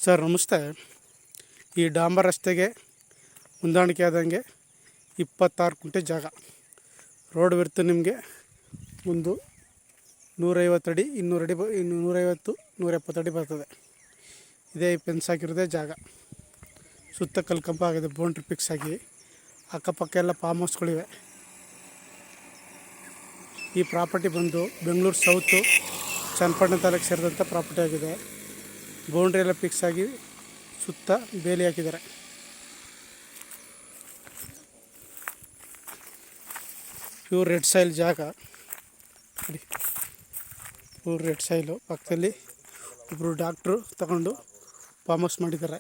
Sir ನಮಸ್ತೆ. ಈ ಡಾಂಬರ್ ರಸ್ತೆಗೆ ಹೊಂದಾಣಿಕೆ ಆದಂಗೆ 26 ಕುಂಟೆ ಜಾಗ. ರೋಡ್ ವಿಡ್ತ್ ನಿಮಗೆ ಒಂದು 150 ಅಡಿ 200 ಅಡಿ 150 170 ಅಡಿ ಬರ್ತದೆ. ಇದೇ ಫೆನ್ಸ್ ಹಾಕಿರೋದೇ ಜಾಗ. ಸುತ್ತ ಕಲ್ಕಂಪ ಆಗಿದೆ, ಬೌಂಡ್ರಿ ಫಿಕ್ಸ್ ಆಗಿ ಅಕ್ಕಪಕ್ಕ ಎಲ್ಲ ಫಾರ್ಮ್ ಹೌಸ್ಗಳಿವೆ. ಈ ಪ್ರಾಪರ್ಟಿ ಬಂದು ಬೆಂಗಳೂರು ಸೌತು ಚನ್ನಪಟ್ಟಣ ತಾಲೂಕು ಸೇರಿದಂಥ ಪ್ರಾಪರ್ಟಿ ಆಗಿದೆ. ಬೌಂಡ್ರಿ ಎಲ್ಲ ಫಿಕ್ಸ್ ಆಗಿ ಸುತ್ತ ಬೇಲಿ ಹಾಕಿದ್ದಾರೆ. ಪ್ಯೂರ್ ರೆಡ್ ಸಾಯಿಲ್ ಜಾಗ. Pure red soil. ಪಕ್ಕದಲ್ಲಿ ಒಬ್ಬರು ಡಾಕ್ಟ್ರು ತಗೊಂಡು ಫಾರ್ಮ್ ಹೌಸ್ ಮಾಡಿದ್ದಾರೆ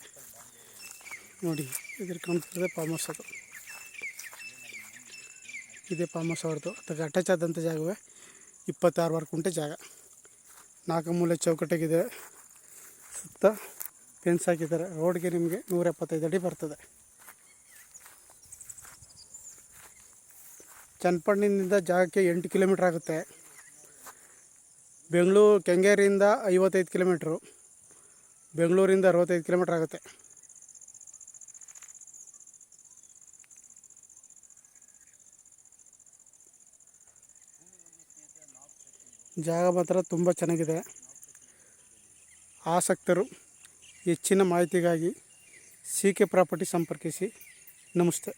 ನೋಡಿ. ಇದ್ರ ಕಾಣ್ತಿರೋದೇ ಫಾರ್ಮ್ ಹೌಸ್. ಅದು ಇದೇ ಫಾರ್ಮ್ ಹೌಸ್ ಅವ್ರದ್ದು. ಅದಕ್ಕೆ ಅಟ್ಯಾಚ್ ಆದಂಥ ಜಾಗವೇ 26 ಕುಂಟೆ ಜಾಗ. 4 ಮೂಲೆ ಚೌಕಟ್ಟಾಗಿದೆ. ಸುತ್ತ ಫೆನ್ಸ್ ಹಾಕಿದ್ದಾರೆ. ರೋಡ್ಗೆ ನಿಮಗೆ 175 ಅಡಿ ಬರ್ತದೆ. ಚನ್ನಪಟ್ಟಣದಿಂದ ಜಾಗಕ್ಕೆ 8 ಕಿಲೋಮೀಟ್ರ್ ಆಗುತ್ತೆ. ಬೆಂಗಳೂರು ಕೆಂಗೇರಿಯಿಂದ 55 ಕಿಲೋಮೀಟ್ರು, ಬೆಂಗಳೂರಿಂದ 65 ಕಿಲೋಮೀಟ್ರ್ ಆಗುತ್ತೆ. ಜಾಗ ಮಾತ್ರ ತುಂಬ ಚೆನ್ನಾಗಿದೆ. ಆಸಕ್ತರು ಹೆಚ್ಚಿನ ಮಾಹಿತಿಗಾಗಿ CK ಪ್ರಾಪರ್ಟಿ ಸಂಪರ್ಕಿಸಿ. ನಮಸ್ತೆ.